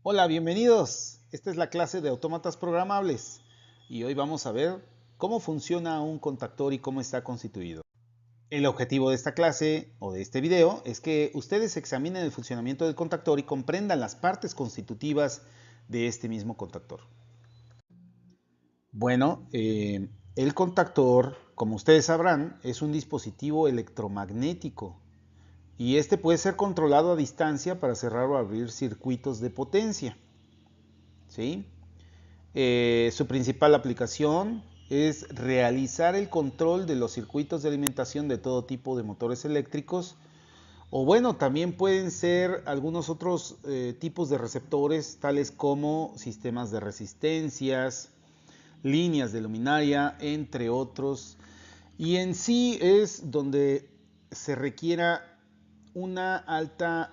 Hola, bienvenidos. Esta es la clase de autómatas programables y hoy vamos a ver cómo funciona un contactor y cómo está constituido. El objetivo de esta clase o de este video es que ustedes examinen el funcionamiento del contactor y comprendan las partes constitutivas de este mismo contactor. Bueno, el contactor, como ustedes sabrán, es un dispositivo electromagnético y este puede ser controlado a distancia para cerrar o abrir circuitos de potencia. ¿Sí? Su principal aplicación es realizar el control de los circuitos de alimentación de todo tipo de motores eléctricos. O bueno, también pueden ser algunos otros tipos de receptores, tales como sistemas de resistencias, líneas de luminaria, entre otros. Y en sí es donde se requiera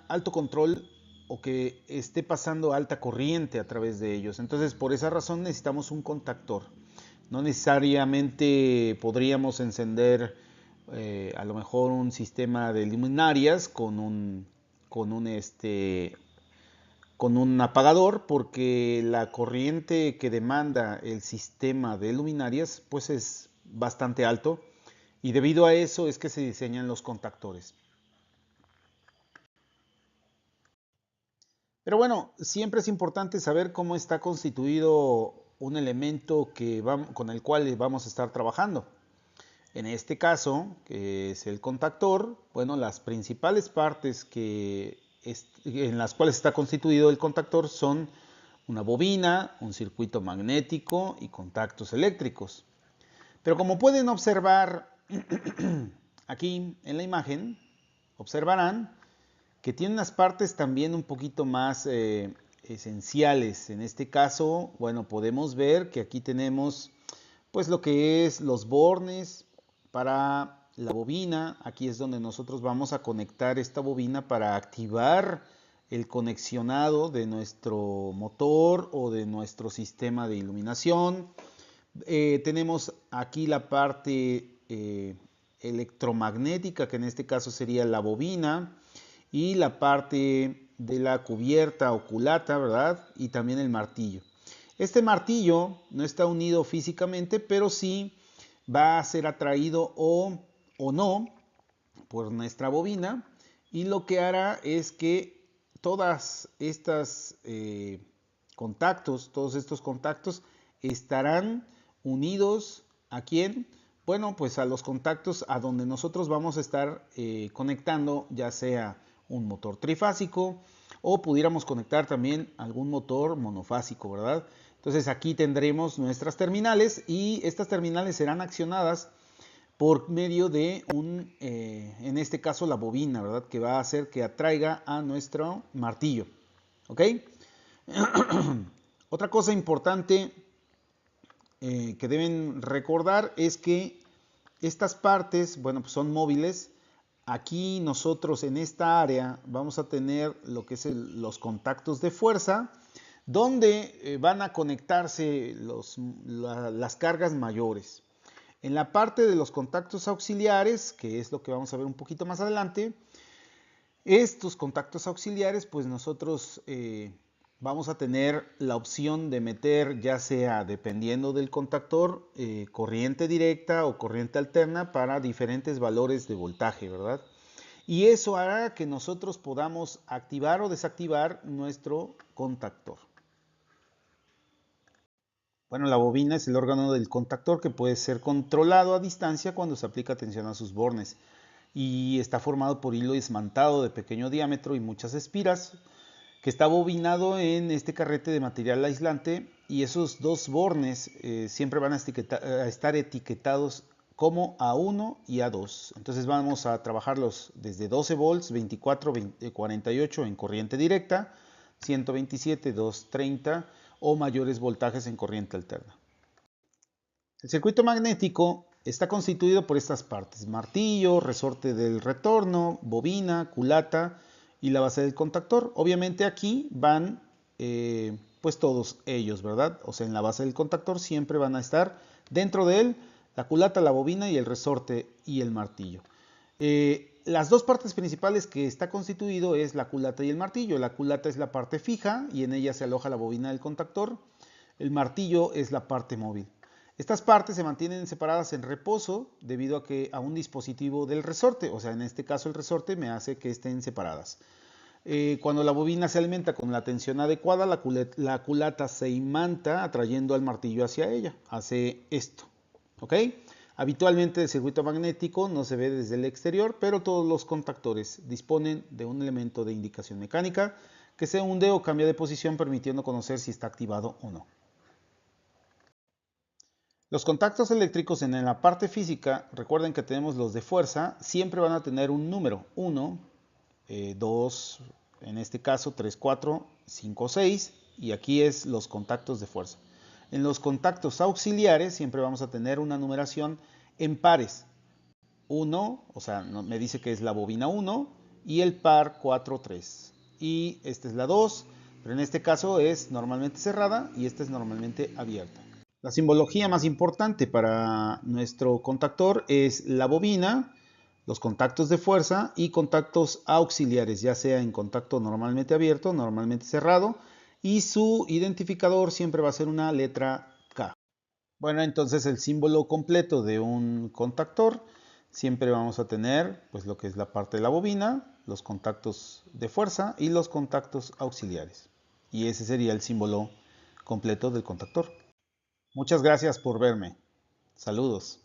alto control o que esté pasando alta corriente a través de ellos. Entonces, por esa razón necesitamos un contactor. No necesariamente podríamos encender a lo mejor un sistema de luminarias con un apagador, porque la corriente que demanda el sistema de luminarias pues es bastante alto, y debido a eso es que se diseñan los contactores. Pero bueno, siempre es importante saber cómo está constituido un elemento con el cual vamos a estar trabajando. En este caso, que es el contactor, bueno, las principales partes en las cuales está constituido el contactor son una bobina, un circuito magnético y contactos eléctricos. Pero como pueden observar aquí en la imagen, observarán que tiene unas partes también un poquito más esenciales. En este caso, bueno, podemos ver que aquí tenemos pues lo que es los bornes para la bobina. Aquí es donde nosotros vamos a conectar esta bobina para activar el conexionado de nuestro motor o de nuestro sistema de iluminación. Tenemos aquí la parte electromagnética, que en este caso sería la bobina, y la parte de la cubierta o culata, ¿verdad? Y también el martillo. Este martillo no está unido físicamente, pero sí va a ser atraído o no por nuestra bobina, y lo que hará es que todas estas todos estos contactos estarán unidos ¿a quién? Bueno, pues a los contactos a donde nosotros vamos a estar conectando, ya sea un motor trifásico o pudiéramos conectar también algún motor monofásico, ¿verdad? Entonces aquí tendremos nuestras terminales y estas terminales serán accionadas por medio de en este caso la bobina, ¿verdad? Que va a hacer que atraiga a nuestro martillo, ¿ok? Otra cosa importante que deben recordar es que estas partes, bueno, pues son móviles. Aquí nosotros en esta área vamos a tener lo que es los contactos de fuerza, donde van a conectarse las cargas mayores. En la parte de los contactos auxiliares, que es lo que vamos a ver un poquito más adelante, estos contactos auxiliares, pues nosotros vamos a tener la opción de meter, ya sea dependiendo del contactor, corriente directa o corriente alterna para diferentes valores de voltaje, ¿verdad? Y eso hará que nosotros podamos activar o desactivar nuestro contactor. Bueno, la bobina es el órgano del contactor que puede ser controlado a distancia cuando se aplica tensión a sus bornes, y está formado por hilo esmantado de pequeño diámetro y muchas espiras, que está bobinado en este carrete de material aislante, y esos dos bornes siempre van a estar etiquetados como A1 y A2. Entonces vamos a trabajarlos desde 12 volts, 24, 48 en corriente directa, 127, 230 o mayores voltajes en corriente alterna. El circuito magnético está constituido por estas partes: martillo, resorte del retorno, bobina, culata y la base del contactor. Obviamente aquí van pues todos ellos, ¿verdad? O sea, en la base del contactor siempre van a estar dentro de él la culata, la bobina y el resorte y el martillo. Las dos partes principales que está constituido es la culata y el martillo. La culata es la parte fija y en ella se aloja la bobina del contactor. El martillo es la parte móvil. Estas partes se mantienen separadas en reposo debido a un dispositivo del resorte, o sea, en este caso el resorte me hace que estén separadas. Cuando la bobina se alimenta con la tensión adecuada, la culata se imanta atrayendo al martillo hacia ella. Hace esto, ¿ok? Habitualmente el circuito magnético no se ve desde el exterior, pero todos los contactores disponen de un elemento de indicación mecánica que se hunde o cambia de posición permitiendo conocer si está activado o no. Los contactos eléctricos en la parte física, recuerden que tenemos los de fuerza, siempre van a tener un número, 1, 2, en este caso 3, 4, 5, 6, y aquí es los contactos de fuerza. En los contactos auxiliares siempre vamos a tener una numeración en pares. 1, o sea, me dice que es la bobina 1, y el par 4, 3. Y esta es la 2, pero en este caso es normalmente cerrada y esta es normalmente abierta. La simbología más importante para nuestro contactor es la bobina, los contactos de fuerza y contactos auxiliares, ya sea en contacto normalmente abierto, normalmente cerrado, y su identificador siempre va a ser una letra K. Bueno, entonces el símbolo completo de un contactor siempre vamos a tener pues lo que es la parte de la bobina, los contactos de fuerza y los contactos auxiliares. Y ese sería el símbolo completo del contactor. Muchas gracias por verme. Saludos.